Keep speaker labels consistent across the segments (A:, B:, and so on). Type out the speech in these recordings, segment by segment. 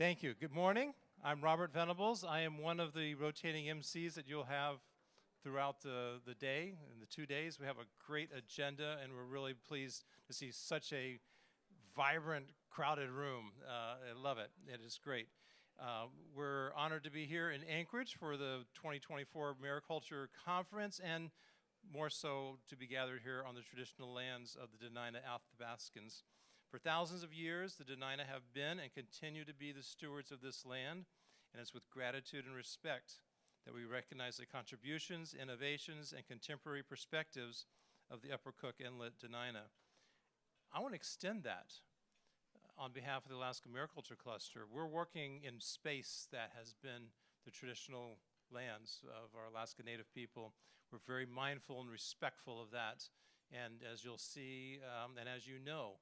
A: Thank you. Good morning. I'm Robert Venables. I am one of the rotating MCs that you'll have throughout the day. In the 2 days, we have a great agenda, and we're really pleased to see such a vibrant, crowded room. I love it. It is great. We're honored to be here in Anchorage for the 2024 Mariculture Conference, and more so to be gathered here on the traditional lands of the Dena'ina Athabascans. For thousands of years, the Dena'ina have been and continue to be the stewards of this land, and it's with gratitude and respect that we recognize the contributions, innovations, and contemporary perspectives of the Upper Cook Inlet Dena'ina. I want to extend that on behalf of the Alaska Mariculture Cluster. We're working in space that has been the traditional lands of our Alaska Native people. We're very mindful and respectful of that, and as you'll see, and as you know,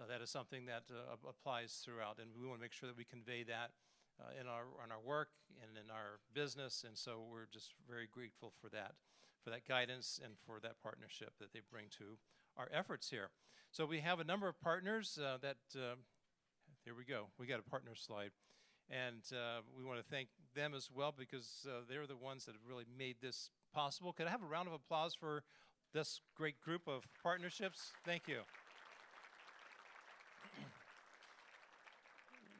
A: that is something that applies throughout, and we want to make sure that we convey that in our work and in our business, and so we're just very grateful for that guidance and for that partnership that they bring to our efforts here. So we have a number of partners here we go. We got a partner slide, and we want to thank them as well because they're the ones that have really made this possible. Could I have a round of applause for this great group of partnerships? Thank you.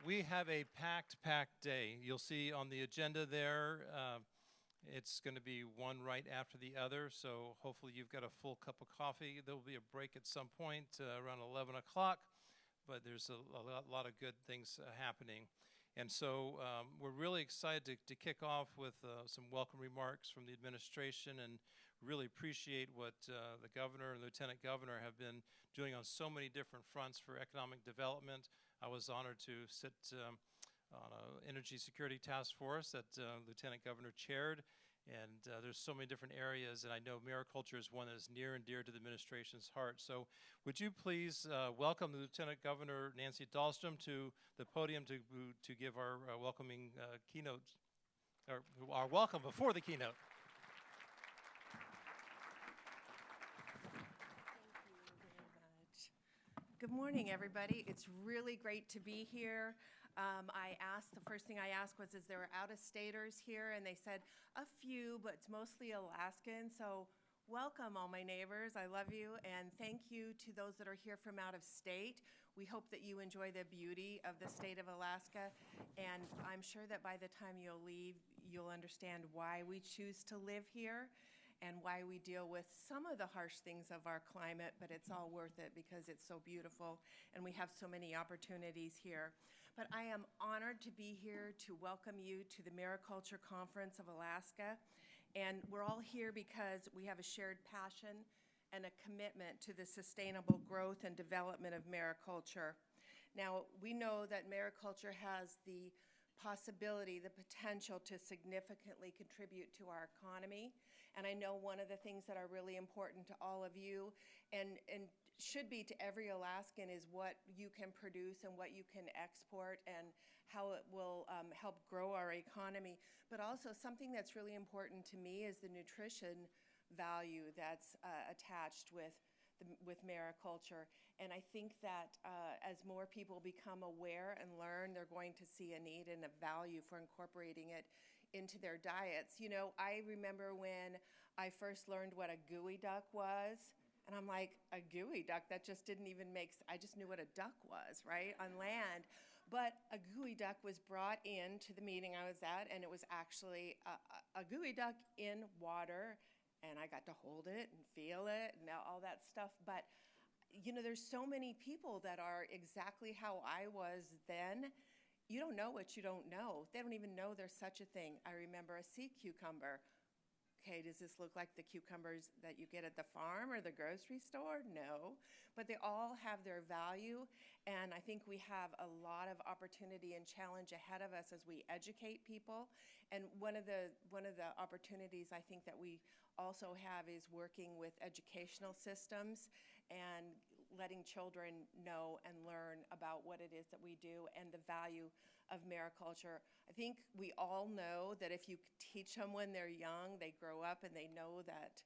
A: We have a packed day. You'll see on the agenda there, it's going to be one right after the other, so hopefully you've got a full cup of coffee. There will be a break at some point around 11 o'clock, but there's a lot of good things happening. And so we're really excited to kick off with some welcome remarks from the administration and really appreciate what the governor and lieutenant governor have been doing on so many different fronts for economic development. I was honored to sit on an energy security task force that Lieutenant Governor chaired, and there's so many different areas, and I know mariculture is one that is near and dear to the administration's heart. So would you please welcome the Lieutenant Governor Nancy Dahlstrom to the podium to give our welcoming keynote, or our welcome before the keynote.
B: Good morning, everybody. It's really great to be here. The first thing I asked was, is there out-of-staters here? And they said, a few, but it's mostly Alaskan. So welcome, all my neighbors. I love you. And thank you to those that are here from out of state. We hope that you enjoy the beauty of the state of Alaska. And I'm sure that by the time you'll leave, you'll understand why we choose to live here and why we deal with some of the harsh things of our climate, but it's all worth it because it's so beautiful and we have so many opportunities here. But I am honored to be here to welcome you to the Mariculture Conference of Alaska. And we're all here because we have a shared passion and a commitment to the sustainable growth and development of mariculture. Now, we know that mariculture has the possibility, the potential to significantly contribute to our economy. And I know one of the things that are really important to all of you and should be to every Alaskan is what you can produce and what you can export and how it will help grow our economy. But also something that's really important to me is the nutrition value that's attached with mariculture. And I think that as more people become aware and learn, they're going to see a need and a value for incorporating it into their diets. You know, I remember when I first learned what a gooey duck was, and I'm like, a gooey duck? That just didn't even make sense. I just knew what a duck was, right, on land. But a gooey duck was brought into the meeting I was at, and it was actually a gooey duck in water, and I got to hold it and feel it and all that stuff. But, you know, there's so many people that are exactly how I was then. You don't know what you don't know. They don't even know there's such a thing. I remember a sea cucumber. Okay, does this look like the cucumbers that you get at the farm or the grocery store? No, but they all have their value, and I think we have a lot of opportunity and challenge ahead of us as we educate people. And one of the opportunities I think that we also have is working with educational systems and letting children know and learn about what it is that we do and the value of mariculture. I think we all know that if you teach them when they're young, they grow up and they know that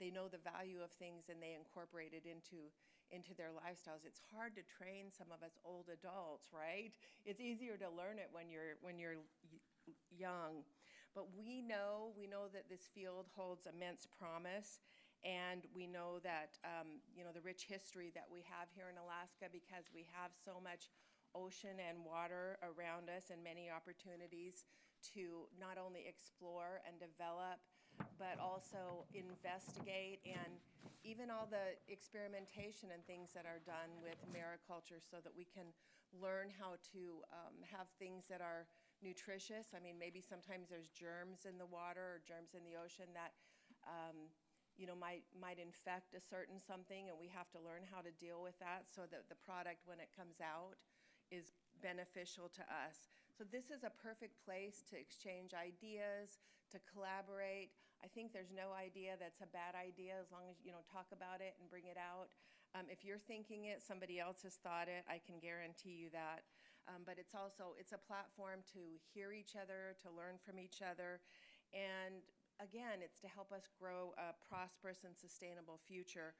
B: they know the value of things and they incorporate it into into their lifestyles. It's hard to train some of us old adults, right? It's easier to learn it when you're young. But we know that this field holds immense promise, and we know that the rich history that we have here in Alaska, because we have so much ocean and water around us and many opportunities to not only explore and develop, but also investigate, and even all the experimentation and things that are done with mariculture, so that we can learn how to have things that are nutritious. I mean, maybe sometimes there's germs in the water or germs in the ocean that might infect a certain something, and we have to learn how to deal with that so that the product, when it comes out, is beneficial to us. So this is a perfect place to exchange ideas, to collaborate. I think there's no idea that's a bad idea as long as you talk about it and bring it out. If you're thinking it, somebody else has thought it. I can guarantee you that. But it's a platform to hear each other, to learn from each other, and again, it's to help us grow a prosperous and sustainable future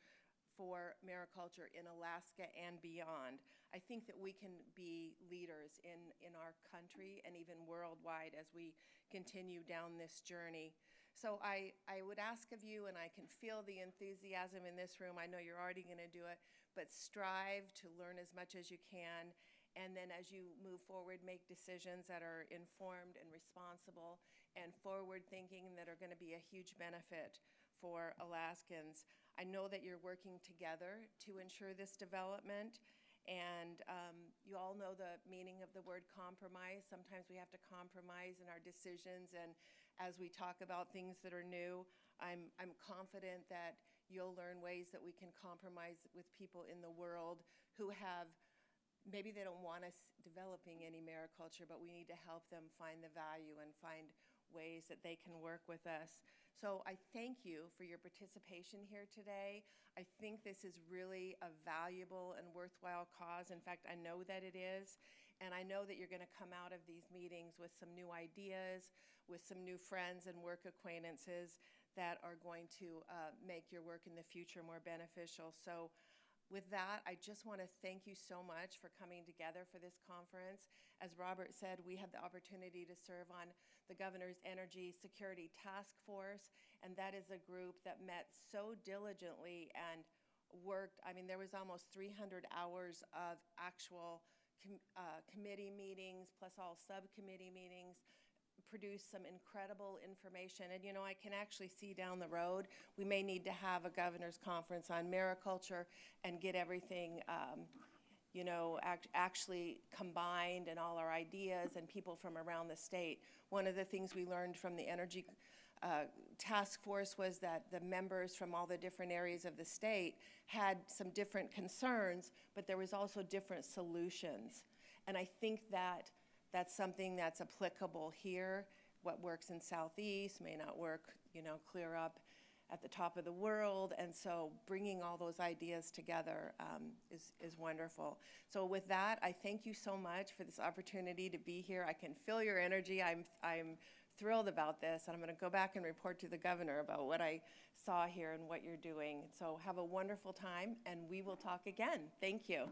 B: for mariculture in Alaska and beyond. I think that we can be leaders in our country and even worldwide as we continue down this journey. So I would ask of you, and I can feel the enthusiasm in this room, I know you're already going to do it, but strive to learn as much as you can, and then as you move forward, make decisions that are informed and responsible and forward-thinking, that are going to be a huge benefit for Alaskans. I know that you're working together to ensure this development, and you all know the meaning of the word compromise. Sometimes we have to compromise in our decisions, and as we talk about things that are new, I'm confident that you'll learn ways that we can compromise with people in the world who have, maybe they don't want us developing any mariculture, but we need to help them find the value and find ways that they can work with us. So I thank you for your participation here today. I think this is really a valuable and worthwhile cause. In fact, I know that it is. And I know that you're going to come out of these meetings with some new ideas, with some new friends and work acquaintances that are going to make your work in the future more beneficial. So with that, I just want to thank you so much for coming together for this conference. As Robert said, we had the opportunity to serve on the Governor's Energy Security Task Force, and that is a group that met so diligently and worked. I mean, there was almost 300 hours of actual committee meetings, plus all subcommittee meetings, produced some incredible information. And I can actually see down the road, we may need to have a governor's conference on mariculture and get everything actually combined, and all our ideas and people from around the state. One of the things we learned from the Energy Task Force was that the members from all the different areas of the state had some different concerns, but there was also different solutions. And I think that that's something that's applicable here. What works in Southeast may not work, clear up at the top of the world. And so bringing all those ideas together is wonderful. So with that, I thank you so much for this opportunity to be here. I can feel your energy. I'm thrilled about this, and I'm going to go back and report to the governor about what I saw here and what you're doing. So have a wonderful time, and we will talk again. Thank you.